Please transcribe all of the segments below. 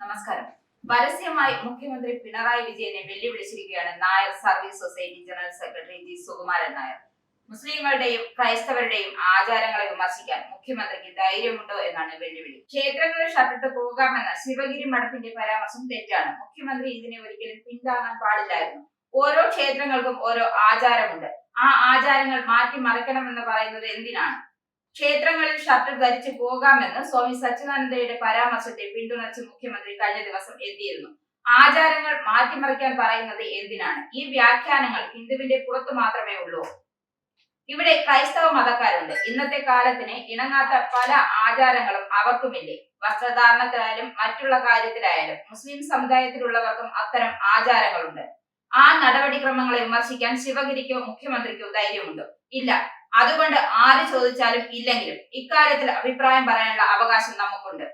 നമസ്കാരം. പരസ്യമായി മുഖ്യമന്ത്രി പിണറായി വിജയനെ വെല്ലുവിളിച്ചിരിക്കുകയാണ് Nair service society general secretary G Sukumaran Nair. മുസ്ലിങ്ങളുടെയും ക്രൈസ്തവരുടെയും ആചാരങ്ങളെ വിമർശിക്കാൻ മുഖ്യമന്ത്രിക്ക് ധൈര്യമുണ്ടോ എന്നാണ് വെല്ലുവിളി. ക്ഷേത്രങ്ങളിൽ ഷട്ടിട്ട് പോകാമെന്ന ശിവഗിരി മഠത്തിന്റെ പരാമർശം തെറ്റാണ്. മുഖ്യമന്ത്രി ഇതിനെ ഒരിക്കലും പിന്താങ്ങാൻ പാടില്ലായിരുന്നു. ഓരോ ക്ഷേത്രങ്ങൾക്കും ഓരോ ആചാരമുണ്ട്. ആ ആചാരങ്ങൾ മാറ്റിമറിക്കണമെന്ന് പറയുന്നത് എന്തിനാണ്? ക്ഷേത്രങ്ങളിൽ ഷർട്ട് ധരിച്ചു പോകാമെന്ന് സ്വാമി സച്ചിദാനന്ദയുടെ പരാമർശത്തെ പിന്തുണച്ച് മുഖ്യമന്ത്രി കഴിഞ്ഞ ദിവസം എത്തിയിരുന്നു. ആചാരങ്ങൾ മാറ്റിമറിക്കാൻ പറയുന്നത് എന്തിനാണ്? ഈ വ്യാഖ്യാനങ്ങൾ ഹിന്ദുവിന്റെ പുറത്തു മാത്രമേ ഉള്ളൂ. ഇവിടെ ക്രൈസ്തവ മതക്കാരുണ്ട്. ഇന്നത്തെ കാലത്തിന് ഇണങ്ങാത്ത പല ആചാരങ്ങളും അവർക്കുമില്ലേ? വസ്ത്രധാരണത്തിലായാലും മറ്റുള്ള കാര്യത്തിലായാലും മുസ്ലിം സമുദായത്തിലുള്ളവർക്കും അത്തരം ആചാരങ്ങളുണ്ട്. ആ നടപടിക്രമങ്ങളെ വിമർശിക്കാൻ ശിവഗിരിക്കോ മുഖ്യമന്ത്രിക്കോ ധൈര്യമുണ്ടോ? ഇല്ല. അതുകൊണ്ട് ആര് ചോദിച്ചാലും ഇല്ലെങ്കിലും ഇക്കാര്യത്തിൽ അഭിപ്രായം പറയാനുള്ള അവകാശം നമുക്കുണ്ട്.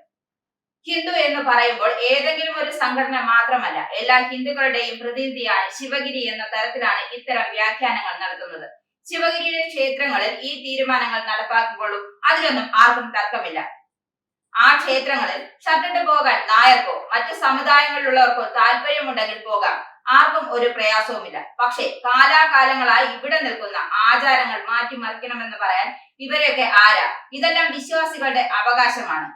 ഹിന്ദു എന്ന് പറയുമ്പോൾ ഏതെങ്കിലും ഒരു സംഘടന മാത്രമല്ല, എല്ലാ ഹിന്ദുക്കളുടെയും പ്രതിനിധിയാണ് ശിവഗിരി എന്ന തരത്തിലാണ് ഇത്തരം വ്യാഖ്യാനങ്ങൾ നടത്തുന്നത്. ശിവഗിരിയിലെ ക്ഷേത്രങ്ങളിൽ ഈ തീരുമാനങ്ങൾ നടപ്പാക്കിക്കൊള്ളും. അതിലൊന്നും ആർക്കും തർക്കമില്ല. ആ ക്ഷേത്രങ്ങളിൽ ഷർട്ടിട്ട് പോകാൻ നായർക്കോ മറ്റു സമുദായങ്ങളിലുള്ളവർക്കോ താല്പര്യമുണ്ടെങ്കിൽ പോകാം. ആർക്കും ഒരു പ്രയാസവുമില്ല. പക്ഷേ കാലാകാലങ്ങളായി ഇവിടെ നിൽക്കുന്ന ആചാരങ്ങൾ മാറ്റിമറിക്കണമെന്ന് പറയാൻ ഇവരെയൊക്കെ ആരാ? ഇതെല്ലാം വിശ്വാസികളുടെ അവകാശമാണ്.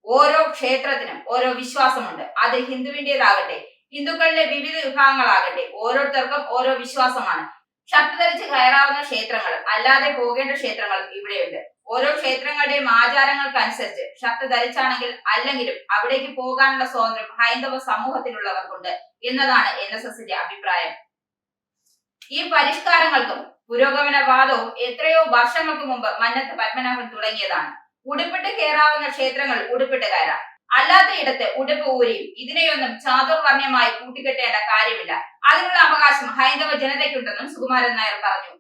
ഓരോ ക്ഷേത്രത്തിനും ഓരോ വിശ്വാസമുണ്ട്. അത് ഹിന്ദുവിൻ്റെതാകട്ടെ, ഹിന്ദുക്കളിലെ വിവിധ വിഭാഗങ്ങളാകട്ടെ, ഓരോരുത്തർക്കും ഓരോ വിശ്വാസമാണ്. ഷർട്ട് ധരിച്ച് കയറാവുന്ന ക്ഷേത്രങ്ങളും അല്ലാതെ പോകേണ്ട ക്ഷേത്രങ്ങളും ഇവിടെയുണ്ട്. ഓരോ ക്ഷേത്രങ്ങളുടെയും ആചാരങ്ങൾക്കനുസരിച്ച് ഷർട്ട് ധരിച്ചാണെങ്കിൽ അല്ലെങ്കിലും അവിടേക്ക് പോകാനുള്ള സ്വാതന്ത്ര്യം ഹൈന്ദവ സമൂഹത്തിലുള്ളവർക്കുണ്ട് എന്നതാണ് NSSന്റെ അഭിപ്രായം. ഈ പരിഷ്കാരങ്ങൾക്കും പുരോഗമനവാദവും എത്രയോ വർഷങ്ങൾക്ക് മുമ്പ് മന്നത്ത് പത്മനാഭൻ തുടങ്ങിയതാണ്. ഉടുപ്പിട്ട് കയറാവുന്ന ക്ഷേത്രങ്ങൾ ഉടുപ്പിട്ട് കയറാം, അല്ലാത്ത ഇടത്ത് ഉടുപ്പ് ഊരിയും. ഇതിനെയൊന്നും ചാതുർവർണ്ണ്യമായി കൂട്ടിക്കെട്ടേണ്ട കാര്യമില്ല. അതിനുള്ള അവകാശം ഹൈന്ദവ ജനതയ്ക്കുണ്ടെന്നും സുകുമാരൻ നായർ പറഞ്ഞു.